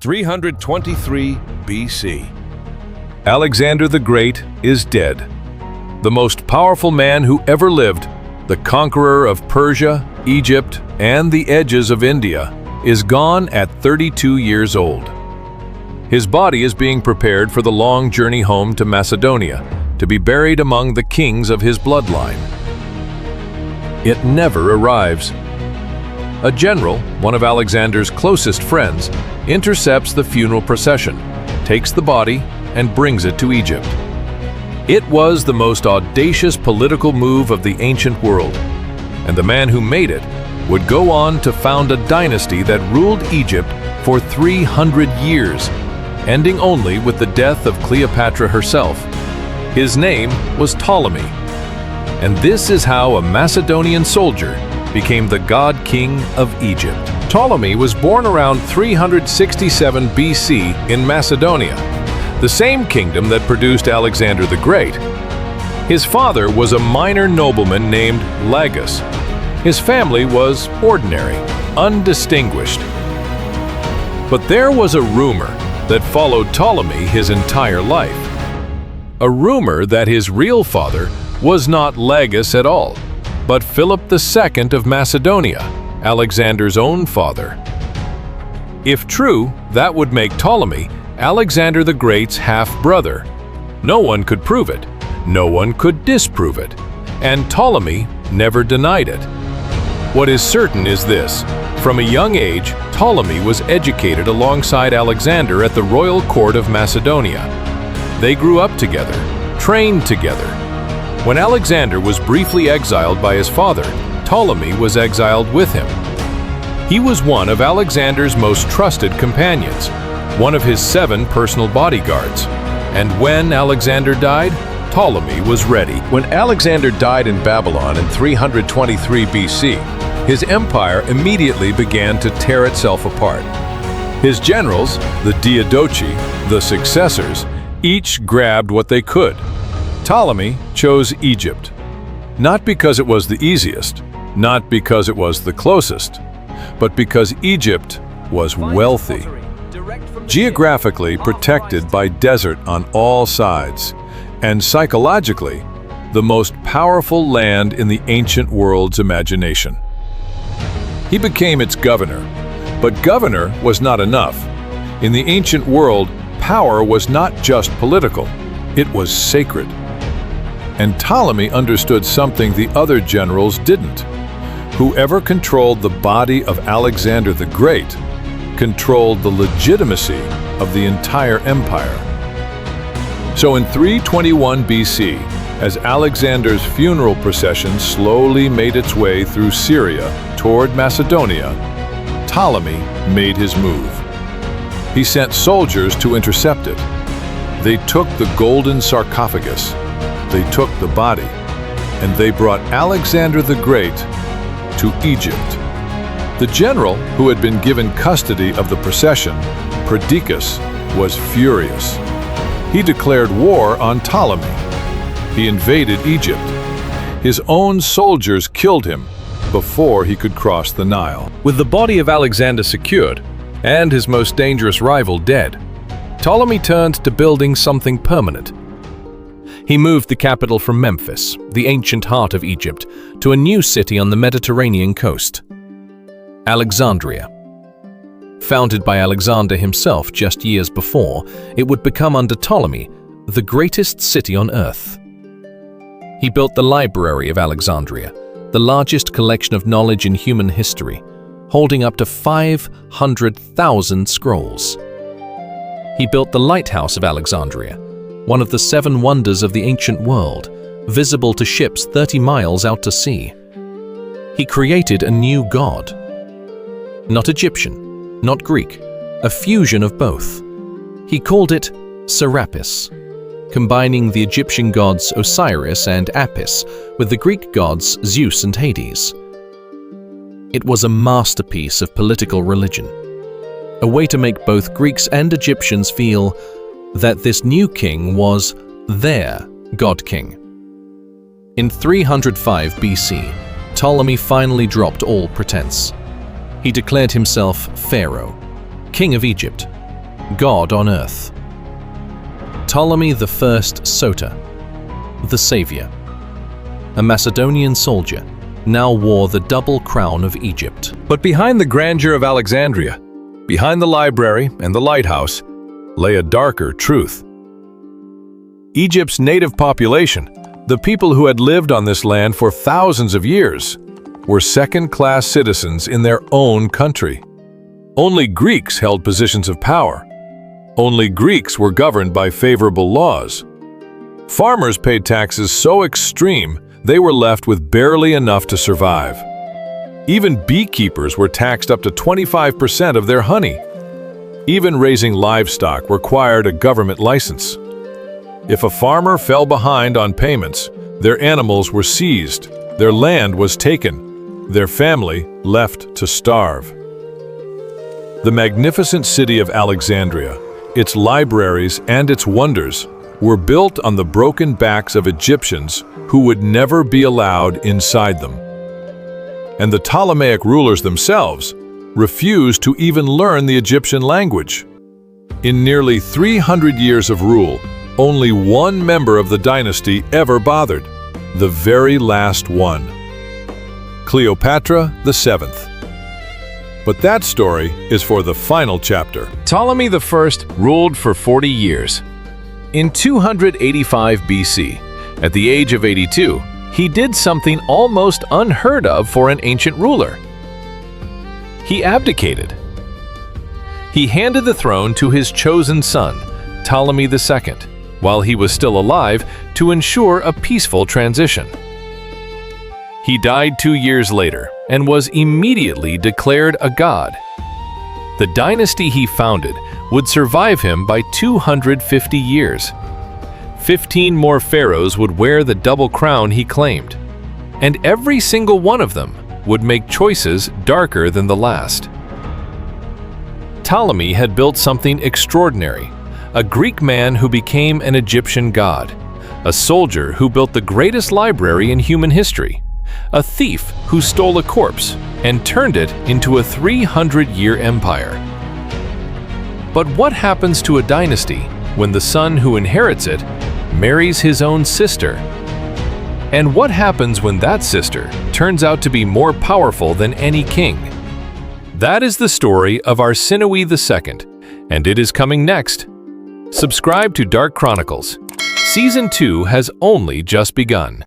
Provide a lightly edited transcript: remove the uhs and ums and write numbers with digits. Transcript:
323 BC. Alexander the Great is dead. The most powerful man who ever lived, the conqueror of Persia, Egypt, and the edges of India, is gone at 32 years old. His body is being prepared for the long journey home to Macedonia, to be buried among the kings of his bloodline. It never arrives. A general, one of Alexander's closest friends, intercepts the funeral procession, takes the body, and brings it to Egypt. It was the most audacious political move of the ancient world, and the man who made it would go on to found a dynasty that ruled Egypt for 300 years, ending only with the death of Cleopatra herself. His name was Ptolemy, and this is how a Macedonian soldier became the god king of Egypt. Ptolemy was born around 367 BC in Macedonia, the same kingdom that produced Alexander the Great. His father was a minor nobleman named Lagus. His family was ordinary, undistinguished. But there was a rumor that followed Ptolemy his entire life. A rumor that his real father was not Lagus at all, but Philip II of Macedonia, Alexander's own father. If true, that would make Ptolemy Alexander the Great's half-brother. No one could prove it, no one could disprove it, and Ptolemy never denied it. What is certain is this: from a young age, Ptolemy was educated alongside Alexander at the royal court of Macedonia. They grew up together, trained together. When Alexander was briefly exiled by his father, Ptolemy was exiled with him. He was one of Alexander's most trusted companions, one of his 7 personal bodyguards. And when Alexander died, Ptolemy was ready. When Alexander died in Babylon in 323 BC, his empire immediately began to tear itself apart. His generals, the Diadochi, the successors, each grabbed what they could. Ptolemy chose Egypt, not because it was the easiest, not because it was the closest, but because Egypt was wealthy, geographically protected by desert on all sides, and psychologically the most powerful land in the ancient world's imagination. He became its governor, but governor was not enough. In the ancient world, power was not just political, it was sacred. And Ptolemy understood something the other generals didn't. Whoever controlled the body of Alexander the Great controlled the legitimacy of the entire empire. So in 321 BC, as Alexander's funeral procession slowly made its way through Syria toward Macedonia, Ptolemy made his move. He sent soldiers to intercept it. They took the golden sarcophagus, they took the body, and they brought Alexander the Great to Egypt. The general who had been given custody of the procession, Perdiccas, was furious. He declared war on Ptolemy. He invaded Egypt. His own soldiers killed him before he could cross the Nile. With the body of Alexander secured and his most dangerous rival dead, Ptolemy turned to building something permanent. He moved the capital from Memphis, the ancient heart of Egypt, to a new city on the Mediterranean coast, Alexandria. Founded by Alexander himself just years before, it would become under Ptolemy the greatest city on earth. He built the Library of Alexandria, the largest collection of knowledge in human history, holding up to 500,000 scrolls. He built the Lighthouse of Alexandria, one of the 7 wonders of the ancient world, visible to ships 30 miles out to sea. He created a new god. Not Egyptian, not Greek, a fusion of both. He called it Serapis, combining the Egyptian gods Osiris and Apis with the Greek gods Zeus and Hades. It was a masterpiece of political religion, a way to make both Greeks and Egyptians feel that this new king was their god king. In 305 BC, Ptolemy finally dropped all pretense. He declared himself Pharaoh, king of Egypt, God on earth. Ptolemy I Soter, the savior. A Macedonian soldier, now wore the double crown of Egypt. But behind the grandeur of Alexandria, behind the library and the lighthouse, lay a darker truth. Egypt's native population, the people who had lived on this land for thousands of years, were second-class citizens in their own country. Only Greeks held positions of power. Only Greeks were governed by favorable laws. Farmers paid taxes so extreme they were left with barely enough to survive. Even beekeepers were taxed up to 25% of their honey. Even raising livestock required a government license. If a farmer fell behind on payments, their animals were seized, their land was taken, their family left to starve. The magnificent city of Alexandria, its libraries and its wonders, were built on the broken backs of Egyptians who would never be allowed inside them. And the Ptolemaic rulers themselves refused to even learn the Egyptian language. In nearly 300 years of rule, only one member of the dynasty ever bothered, the very last one. Cleopatra VII. But that story is for the final chapter. Ptolemy I ruled for 40 years. In 285 BC, at the age of 82, he did something almost unheard of for an ancient ruler. He abdicated. He handed the throne to his chosen son, Ptolemy II, while he was still alive, to ensure a peaceful transition. He died 2 years later and was immediately declared a god. The dynasty he founded would survive him by 250 years. 15 more pharaohs would wear the double crown he claimed, and every single one of them would make choices darker than the last. Ptolemy had built something extraordinary, a Greek man who became an Egyptian god, a soldier who built the greatest library in human history, a thief who stole a corpse and turned it into a 300-year empire. But what happens to a dynasty when the son who inherits it marries his own sister? And what happens when that sister turns out to be more powerful than any king? That is the story of Arsinoe II, and it is coming next. Subscribe to Dark Chronicles. Season 2 has only just begun.